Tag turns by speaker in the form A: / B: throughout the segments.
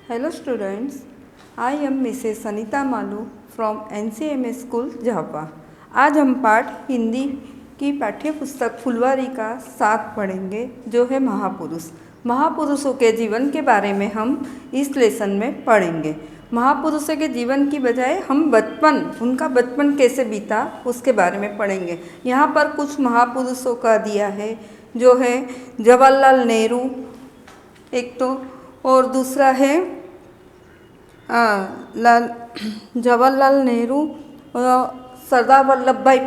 A: Hello students, I am Mrs. Sanita Malu from NCMS school Jhapa. आज हम पाठ हिंदी की पाठ्य पुस्तक फुलवारी का 7 पढ़ेंगे जो है महापुरुष। महापुरुषों के जीवन के बारे में हम इस लेसन में पढ़ेंगे। महापुरुषों के जीवन की बजाय हम उनका बचपन कैसे बीता उसके बारे में पढ़ेंगे। यहाँ पर कुछ महापुरुषों का दिया है जो है जवाहरलाल नेहरू एक तो, और दूसरा है जवाहरलाल नेहरू, सरदार वल्लभ भाई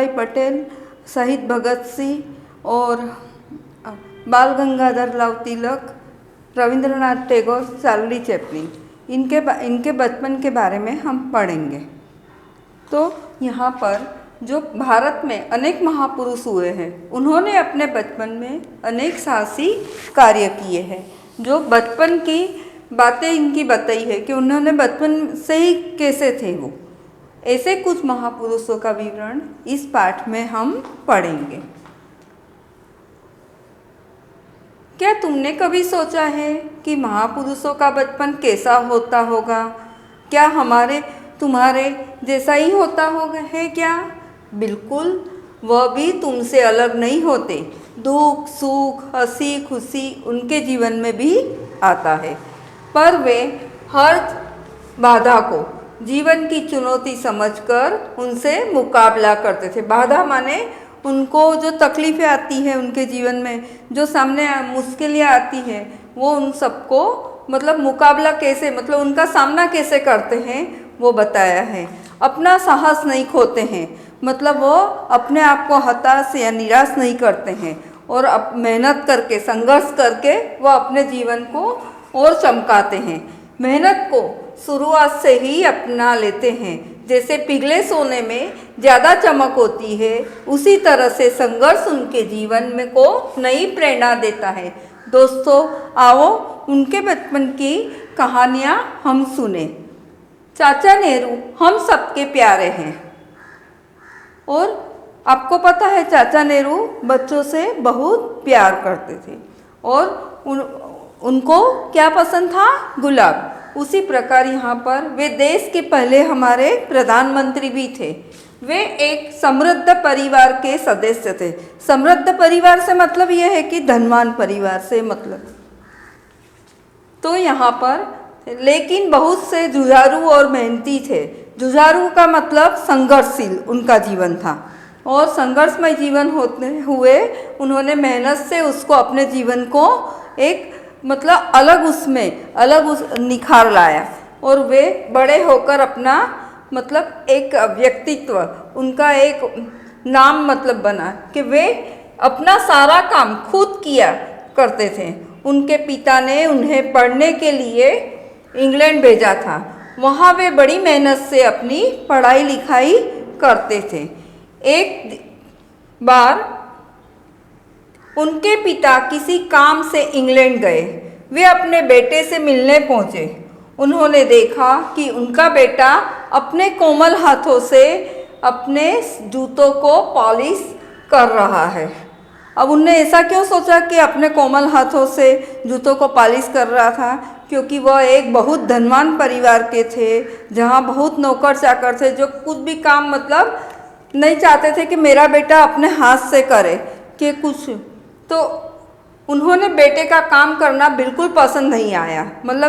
A: पटेल, शहीद भगत सिंह और बाल गंगाधर तिलक, रविंद्रनाथ टैगोर, चार्ली चैपलिन। इनके बचपन के बारे में हम पढ़ेंगे। तो यहाँ पर जो भारत में अनेक महापुरुष हुए हैं, उन्होंने अपने बचपन में अनेक साहसी कार्य किए हैं। जो बचपन की बातें इनकी बताई है कि उन्होंने बचपन से ही कैसे थे वो, ऐसे कुछ महापुरुषों का विवरण इस पाठ में हम पढ़ेंगे। क्या तुमने कभी सोचा है कि महापुरुषों का बचपन कैसा होता होगा? क्या तुम्हारे जैसा ही होता होगा है क्या? बिल्कुल, वह भी तुमसे अलग नहीं होते। दुख सुख हंसी खुशी उनके जीवन में भी आता है, पर वे हर बाधा को जीवन की चुनौती समझकर उनसे मुकाबला करते थे। बाधा माने उनको जो तकलीफ़ें आती हैं उनके जीवन में, जो सामने मुश्किलें आती हैं, वो उन सबको मुकाबला कैसे उनका सामना कैसे करते हैं वो बताया है। अपना साहस नहीं खोते हैं, वो अपने आप को हताश या निराश नहीं करते हैं और मेहनत करके संघर्ष करके वो अपने जीवन को और चमकाते हैं। मेहनत को शुरुआत से ही अपना लेते हैं। जैसे पिघले सोने में ज़्यादा चमक होती है, उसी तरह से संघर्ष उनके जीवन में को नई प्रेरणा देता है। दोस्तों, आओ उनके बचपन की कहानियाँ हम सुने। चाचा नेहरू हम सबके प्यारे हैं, और आपको पता है चाचा नेहरू बच्चों से बहुत प्यार करते थे और उनको क्या पसंद था? गुलाब। उसी प्रकार यहाँ पर वे देश के पहले हमारे प्रधानमंत्री भी थे। वे एक समृद्ध परिवार के सदस्य थे। समृद्ध परिवार से मतलब यह है कि धनवान परिवार से तो यहाँ पर लेकिन बहुत से जुझारू और मेहनती थे। जुझारू का मतलब संघर्षशील उनका जीवन था, और संघर्षमय जीवन होते हुए उन्होंने मेहनत से उसको अपने जीवन को एक अलग निखार लाया, और वे बड़े होकर अपना एक व्यक्तित्व उनका एक नाम बना कि वे अपना सारा काम खुद किया करते थे। उनके पिता ने उन्हें पढ़ने के लिए इंग्लैंड भेजा था। वहाँ वे बड़ी मेहनत से अपनी पढ़ाई लिखाई करते थे। एक बार उनके पिता किसी काम से इंग्लैंड गए। वे अपने बेटे से मिलने पहुँचे। उन्होंने देखा कि उनका बेटा अपने कोमल हाथों से अपने जूतों को पॉलिश कर रहा है। अब उनने ऐसा क्यों सोचा कि अपने कोमल हाथों से जूतों को पॉलिश कर रहा था? क्योंकि वह एक बहुत धनवान परिवार के थे, जहाँ बहुत नौकर चाकर थे, जो कुछ भी काम नहीं चाहते थे कि मेरा बेटा अपने हाथ से करे कि कुछ। तो उन्होंने बेटे का काम करना बिल्कुल पसंद नहीं आया।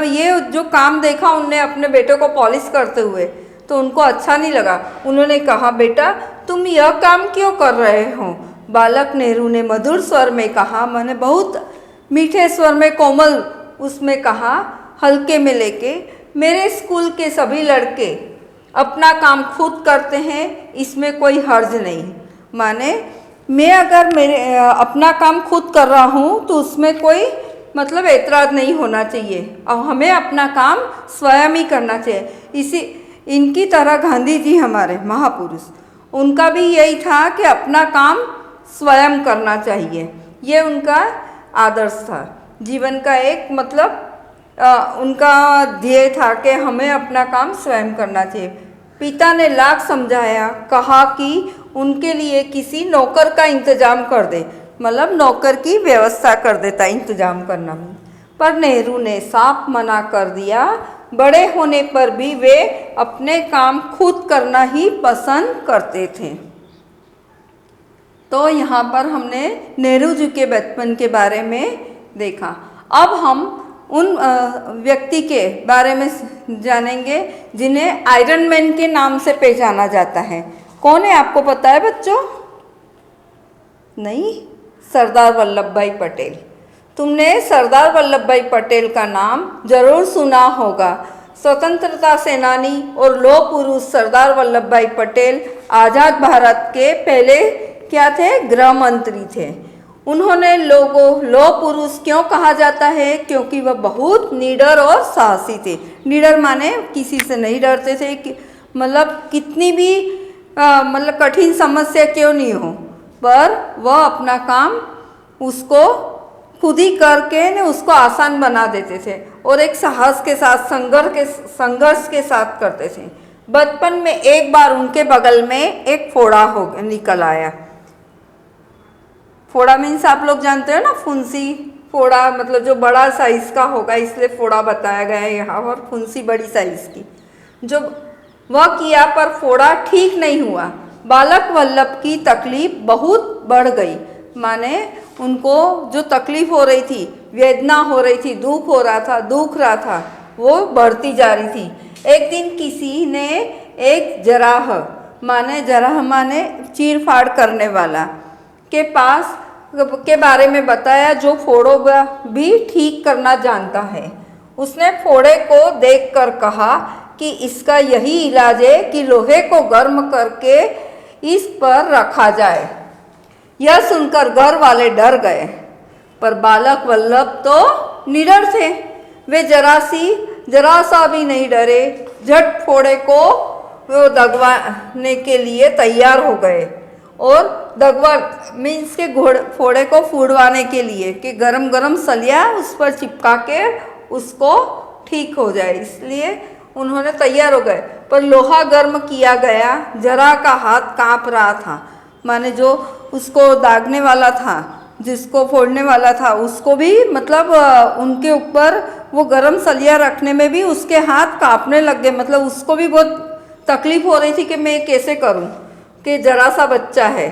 A: ये जो काम देखा उनने अपने बेटे को पॉलिश करते हुए, तो उनको अच्छा नहीं लगा। उन्होंने कहा, बेटा तुम यह काम क्यों कर रहे हो? बालक नेहरू ने मधुर स्वर में कहा, मैंने बहुत मीठे स्वर में कोमल उसमें कहा, हल्के में लेके, मेरे स्कूल के सभी लड़के अपना काम खुद करते हैं, इसमें कोई हर्ज नहीं। माने मैं अगर अपना काम खुद कर रहा हूँ तो उसमें कोई एतराज़ नहीं होना चाहिए, और हमें अपना काम स्वयं ही करना चाहिए। इनकी तरह गांधी जी हमारे महापुरुष, उनका भी यही था कि अपना काम स्वयं करना चाहिए। ये उनका आदर्श था, जीवन का एक उनका ध्येय था कि हमें अपना काम स्वयं करना चाहिए। पिता ने लाख समझाया, कहा कि उनके लिए किसी नौकर का इंतजाम कर दे। मतलब नौकर की व्यवस्था कर देता, इंतजाम करना में। पर नेहरू ने साफ मना कर दिया। बड़े होने पर भी वे अपने काम खुद करना ही पसंद करते थे। तो यहाँ पर हमने नेहरू जी के बचपन के बारे में देखा। अब हम उन व्यक्ति के बारे में जानेंगे जिन्हें आयरन मैन के नाम से पहचाना जाता है। कौन है, आपको पता है बच्चों? नहीं, सरदार वल्लभ भाई पटेल। तुमने सरदार वल्लभ भाई पटेल का नाम जरूर सुना होगा। स्वतंत्रता सेनानी और लौह पुरुष सरदार वल्लभ भाई पटेल आज़ाद भारत के पहले क्या थे? गृह मंत्री थे। उन्होंने लौह पुरुष क्यों कहा जाता है? क्योंकि वह बहुत निडर और साहसी थे। निडर माने किसी से नहीं डरते थे, मतलब कितनी भी मतलब कठिन समस्या क्यों नहीं हो, पर वह अपना काम उसको खुद ही करके ने उसको आसान बना देते थे और एक साहस के साथ संघर्ष के साथ करते थे। बचपन में एक बार उनके बगल में एक फोड़ा निकल आया। फोड़ा मीन्स आप लोग जानते हो ना, फुंसी फोड़ा, मतलब जो बड़ा साइज का होगा, इसलिए फोड़ा बताया गया है यहाँ, और फुंसी बड़ी साइज की। जो वह किया पर फोड़ा ठीक नहीं हुआ। बालक वल्लभ की तकलीफ बहुत बढ़ गई, माने उनको जो तकलीफ हो रही थी, वेदना हो रही थी, दुख रहा था, वो बढ़ती जा रही थी। एक दिन किसी ने एक जराह माने चीर फाड़ करने वाला के पास के बारे में बताया, जो फोड़ों भी ठीक करना जानता है। उसने फोड़े को देखकर कहा कि इसका यही इलाज है कि लोहे को गर्म करके इस पर रखा जाए। यह सुनकर घर वाले डर गए, पर बालक वल्लभ तो निडर थे। वे जरा सा भी नहीं डरे। झट फोड़े को वो दगवाने के लिए तैयार हो गए, और दगवा मीन्स के फोड़े को फूड़वाने के लिए कि गरम गरम सलिया उस पर चिपका के उसको ठीक हो जाए, इसलिए उन्होंने तैयार हो गए। पर लोहा गर्म किया गया, जरा का हाथ कांप रहा था, माने जो उसको दागने वाला था, जिसको फोड़ने वाला था, उसको भी मतलब उनके ऊपर वो गरम सलिया रखने में भी उसके हाथ कांपने लग गए। मतलब उसको भी बहुत तकलीफ हो रही थी कि मैं कैसे करूं, कि जरा सा बच्चा है।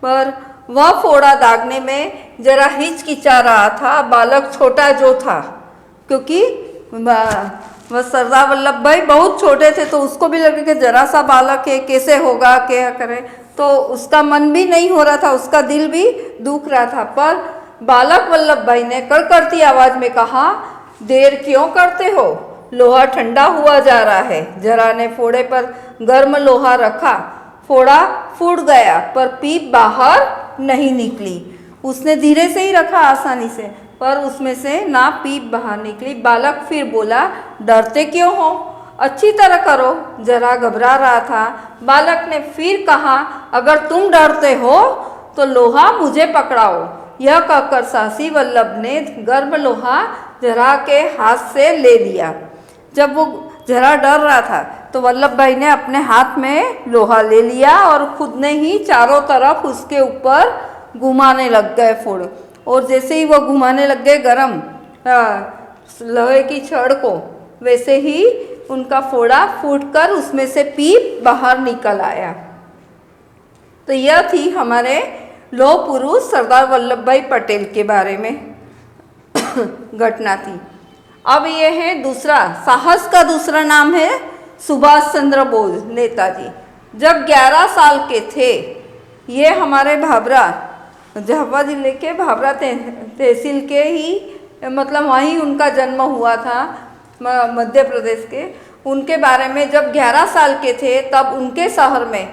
A: पर वह फोड़ा दागने में जरा हिचकिचा रहा था। बालक छोटा जो था, क्योंकि वह सरदार वल्लभ भाई बहुत छोटे थे, तो उसको भी लगे कि जरा सा बालक है, कैसे होगा, क्या करे, तो उसका मन भी नहीं हो रहा था, उसका दिल भी दुख रहा था। पर बालक वल्लभ भाई ने कड़कड़ती आवाज में कहा, देर क्यों करते हो, लोहा ठंडा हुआ जा रहा है। जरा ने फोड़े पर गर्म लोहा रखा। फोड़ा फूट गया, पर पीप बाहर नहीं निकली। उसने धीरे से ही रखा, आसानी से, पर उसमें से ना पीप बाहर निकली। बालक फिर बोला, डरते क्यों हो, अच्छी तरह करो। जरा घबरा रहा था। बालक ने फिर कहा, अगर तुम डरते हो तो लोहा मुझे पकड़ाओ। यह कहकर साहसी वल्लभ ने गर्म लोहा जरा के हाथ से ले लिया। जब वो जरा डर रहा था तो वल्लभ भाई ने अपने हाथ में लोहा ले लिया और खुद ने ही चारों तरफ उसके ऊपर घुमाने लग गए फोड़। और जैसे ही वो घुमाने लग गए गरम लोहे की छड़ को, वैसे ही उनका फोड़ा फूटकर उसमें से पीप बाहर निकल आया। तो यह थी हमारे लौह पुरुष सरदार वल्लभ भाई पटेल के बारे में घटना थी। अब ये है दूसरा, साहस का दूसरा नाम है सुभाष चंद्र बोस, नेताजी। जब 11 साल के थे, ये हमारे भाभरा, झाबुआ जिले के भाभरा तहसील के ही, मतलब वहीं उनका जन्म हुआ था, मध्य प्रदेश के। उनके बारे में जब 11 साल के थे तब उनके शहर में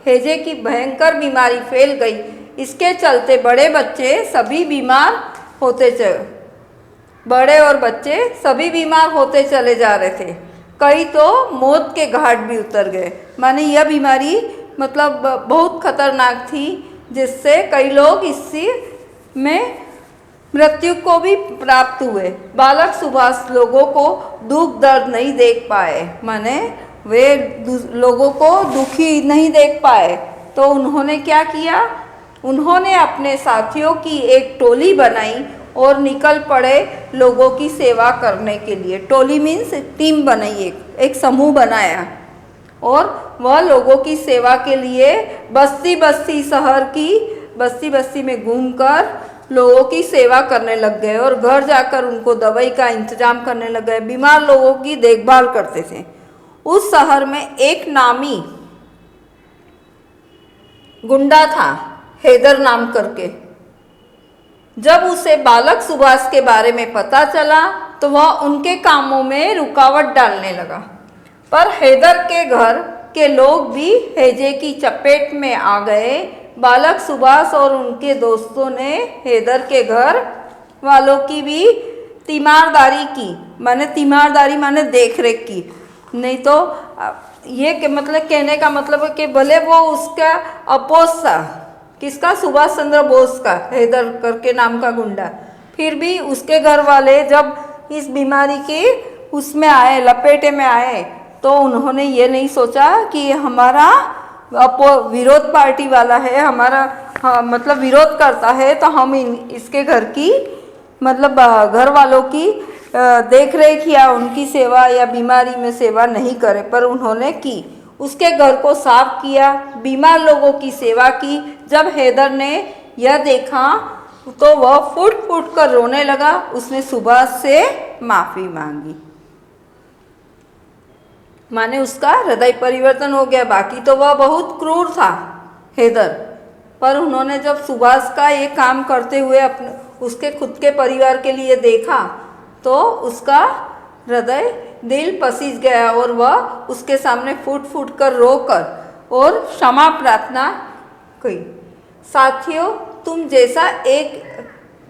A: हैजे की भयंकर बीमारी फैल गई। इसके चलते बड़े और बच्चे सभी बीमार होते चले जा रहे थे। कई तो मौत के घाट भी उतर गए। माने यह बीमारी मतलब बहुत खतरनाक थी, जिससे कई लोग इसी में मृत्यु को भी प्राप्त हुए। बालक सुभाष लोगों को दुख दर्द नहीं देख पाए, माने वे लोगों को दुखी नहीं देख पाए, तो उन्होंने क्या किया, उन्होंने अपने साथियों की एक टोली बनाई और निकल पड़े लोगों की सेवा करने के लिए। टोली मीन्स टीम बनाई, एक समूह बनाया और वह लोगों की सेवा के लिए बस्ती बस्ती शहर की बस्ती बस्ती में घूमकर लोगों की सेवा करने लग गए और घर जाकर उनको दवाई का इंतजाम करने लग गए, बीमार लोगों की देखभाल करते थे। उस शहर में एक नामी गुंडा था, हैदर नाम करके। जब उसे बालक सुभाष के बारे में पता चला तो वह उनके कामों में रुकावट डालने लगा, पर हैदर के घर के लोग भी हैजे की चपेट में आ गए। बालक सुभाष और उनके दोस्तों ने हैदर के घर वालों की भी तीमारदारी की, माने देख रेख की। नहीं तो ये मतलब कहने का मतलब है कि भले वो उसका अपोज था, किसका, सुभाष चंद्र बोस का, हैदर करके नाम का गुंडा, फिर भी उसके घर वाले जब इस बीमारी के उसमें आए, लपेटे में आए, तो उन्होंने ये नहीं सोचा कि हमारा विरोध पार्टी वाला है, हमारा मतलब विरोध करता है, तो हम इसके घर की मतलब घर वालों की देख रेख या उनकी सेवा या बीमारी में सेवा नहीं करे, पर उन्होंने की। उसके घर को साफ किया, बीमार लोगों की सेवा की। जब हैदर ने यह देखा तो वह फूट फूट कर रोने लगा। उसने सुभाष से माफ़ी मांगी, माने उसका हृदय परिवर्तन हो गया। बाकी तो वह बहुत क्रूर था हैदर, पर उन्होंने जब सुभाष का ये काम करते हुए अपने उसके खुद के परिवार के लिए देखा तो उसका हृदय, दिल पसीज गया और वह उसके सामने फूट फूट कर रोकर और क्षमा प्रार्थना की। साथियों, तुम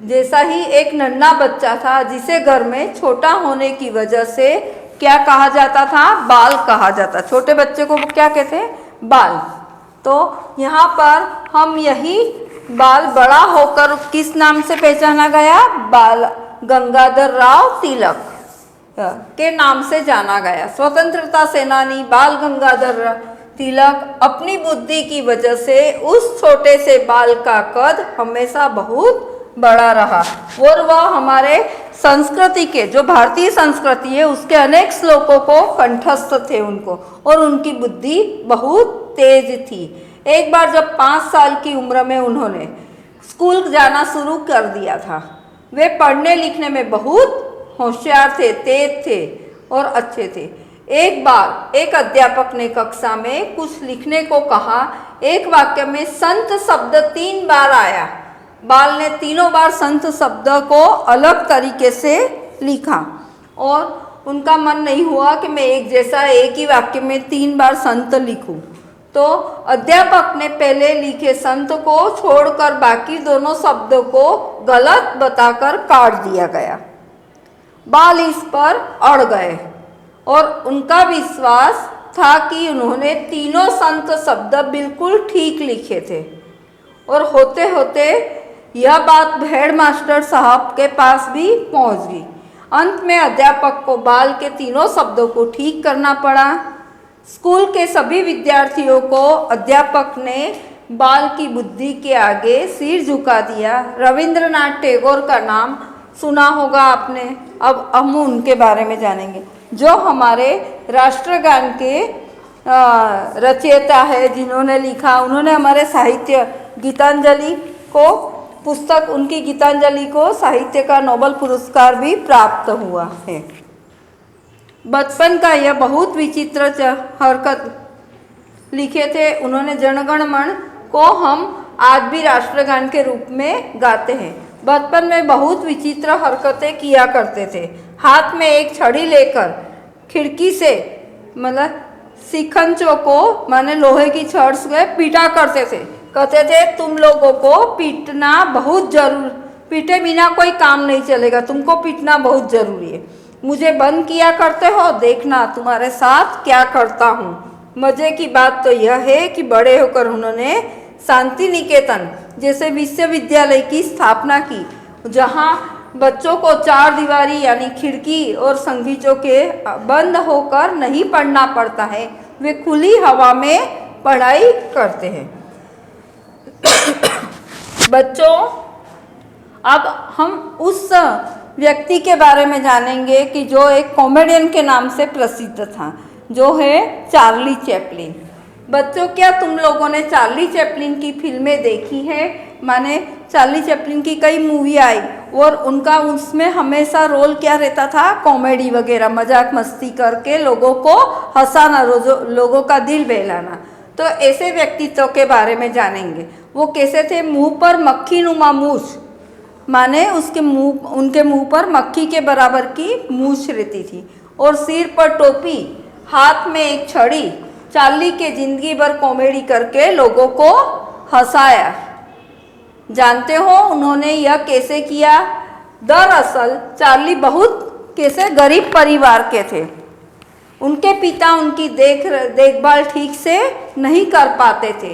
A: जैसा ही एक नन्हा बच्चा था जिसे घर में छोटा होने की वजह से क्या कहा जाता था, बाल कहा जाता। छोटे बच्चे को क्या कहते हैं, बाल। तो यहाँ पर हम यही बाल बड़ा होकर किस नाम से पहचाना गया, बाल गंगाधर राव तिलक के नाम से जाना गया। स्वतंत्रता सेनानी बाल गंगाधर तिलक अपनी बुद्धि की वजह से उस छोटे से बाल का कद हमेशा बहुत बड़ा रहा और वह हमारे संस्कृति के, जो भारतीय संस्कृति है, उसके अनेक श्लोकों को कंठस्थ थे उनको, और उनकी बुद्धि बहुत तेज थी। एक बार जब 5 साल की उम्र में उन्होंने स्कूल जाना शुरू कर दिया था। वे पढ़ने लिखने में बहुत होशियार थे, तेज थे और अच्छे थे। एक बार एक अध्यापक ने कक्षा में कुछ लिखने को कहा। एक वाक्य में संत शब्द 3 बार आया। बाल ने तीनों बार संत शब्द को अलग तरीके से लिखा और उनका मन नहीं हुआ कि मैं एक ही वाक्य में 3 बार संत लिखूं। तो अध्यापक ने पहले लिखे संत को छोड़कर बाकी दोनों शब्दों को गलत बताकर काट दिया गया। बाल इस पर अड़ गए और उनका विश्वास था कि उन्होंने तीनों संत शब्द बिल्कुल ठीक लिखे थे। और होते होते यह बात हेड मास्टर साहब के पास भी पहुंच गई। अंत में अध्यापक को बाल के तीनों शब्दों को ठीक करना पड़ा। स्कूल के सभी विद्यार्थियों को अध्यापक ने बाल की बुद्धि के आगे सिर झुका दिया। रविंद्रनाथ टैगोर का नाम सुना होगा आपने। अब हम उनके बारे में जानेंगे, जो हमारे राष्ट्रगान के रचयिता है, जिन्होंने लिखा, उन्होंने हमारे साहित्य गीतांजलि को पुस्तक, उनकी गीतांजलि को साहित्य का नोबेल पुरस्कार भी प्राप्त हुआ है। बचपन का यह बहुत विचित्र हरकत लिखे थे उन्होंने। जनगण मन को हम आज भी राष्ट्रगान के रूप में गाते हैं। बचपन में बहुत विचित्र हरकतें किया करते थे। हाथ में एक छड़ी लेकर खिड़की से मतलब शिखंचों को, माने लोहे की छड़ से पीटा करते थे। कहते थे तुम लोगों को पीटना बहुत जरूर, पीटे बिना कोई काम नहीं चलेगा, तुमको पीटना बहुत जरूरी है। मुझे बंद किया करते हो, देखना तुम्हारे साथ क्या करता हूँ। मज़े की बात तो यह है कि बड़े होकर उन्होंने शांति निकेतन जैसे विश्वविद्यालय की स्थापना की, जहाँ बच्चों को 4 दीवारी यानी खिड़की और संगीतों के बंद होकर नहीं पढ़ना पड़ता है, वे खुली हवा में पढ़ाई करते हैं। बच्चों, अब हम उस व्यक्ति के बारे में जानेंगे कि जो एक कॉमेडियन के नाम से प्रसिद्ध था, जो है चार्ली चैपलिन। बच्चों, क्या तुम लोगों ने चार्ली चैपलिन की फिल्में देखी है? माने चार्ली चैपलिन की कई मूवी आई और उनका उसमें हमेशा रोल क्या रहता था? कॉमेडी वगैरह, मजाक मस्ती करके लोगों को हंसाना, लोगों का दिल बहलाना। तो ऐसे व्यक्तित्व के बारे में जानेंगे। वो कैसे थे? मुंह पर मक्खी नुमा मूछ, माने उनके मुंह पर मक्खी के बराबर की मूछ रहती थी और सिर पर टोपी, हाथ में एक छड़ी। चार्ली के जिंदगी भर कॉमेडी करके लोगों को हंसाया। जानते हो उन्होंने यह कैसे किया? दरअसल चार्ली बहुत कैसे गरीब परिवार के थे। उनके पिता उनकी देखभाल ठीक से नहीं कर पाते थे।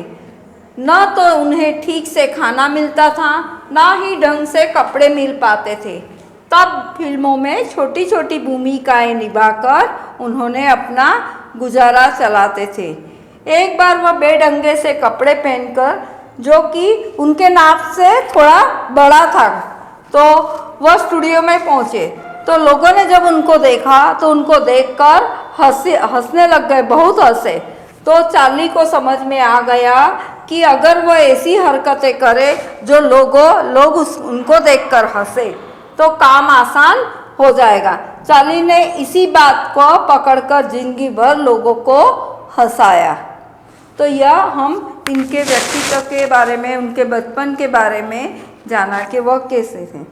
A: न तो उन्हें ठीक से खाना मिलता था, ना ही ढंग से कपड़े मिल पाते थे। तब फिल्मों में छोटी छोटी भूमिकाएं निभाकर उन्होंने अपना गुजारा चलाते थे। एक बार वह बेढंगे से कपड़े पहनकर, जो कि उनके नाप से थोड़ा बड़ा था, तो वह स्टूडियो में पहुंचे। तो लोगों ने जब उनको देखा तो उनको देखकर हंसने लग गए, बहुत हंसे। तो चार्ली को समझ में आ गया कि अगर वह ऐसी हरकतें करे जो लोग उनको देखकर हंसे तो काम आसान हो जाएगा। चार्ली ने इसी बात को पकड़कर जिंदगी भर लोगों को हंसाया। तो यह हम इनके व्यक्तित्व के बारे में, उनके बचपन के बारे में जाना कि वह कैसे थे।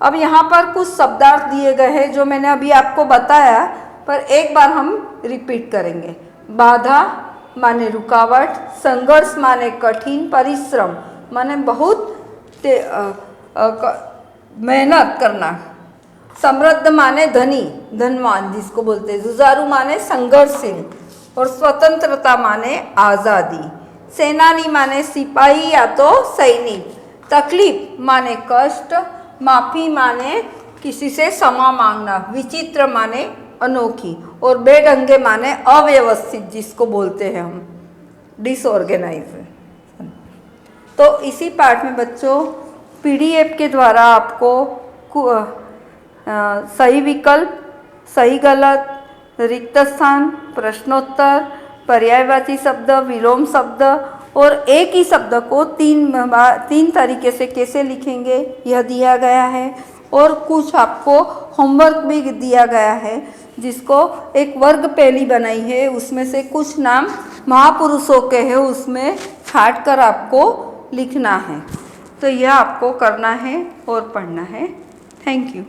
A: अब यहाँ पर कुछ शब्दार्थ दिए गए हैं जो मैंने अभी आपको बताया, पर एक बार हम रिपीट करेंगे। बाधा माने रुकावट, संघर्ष माने कठिन परिश्रम, माने बहुत मेहनत करना। समृद्ध माने धनी, धनवान जिसको बोलते हैं। जुझारू माने संघर्षशील और स्वतंत्रता माने आज़ादी। सेनानी माने सिपाही या तो सैनिक। तकलीफ माने कष्ट। माफ़ी माने किसी से क्षमा मांगना। विचित्र माने अनोखी और बेढंगे माने अव्यवस्थित जिसको बोलते हैं हम, डिसऑर्गेनाइज। तो इसी पार्ट में बच्चों पीडीएफ के द्वारा आपको सही विकल्प, सही गलत, रिक्त स्थान, प्रश्नोत्तर, पर्यायवाची शब्द, विलोम शब्द और एक ही शब्द को तीन तरीके से कैसे लिखेंगे यह दिया गया है। और कुछ आपको होमवर्क भी दिया गया है, जिसको एक वर्ग पहली बनाई है, उसमें से कुछ नाम महापुरुषों के हैं, उसमें छाट कर आपको लिखना है। तो यह आपको करना है और पढ़ना है। Thank you.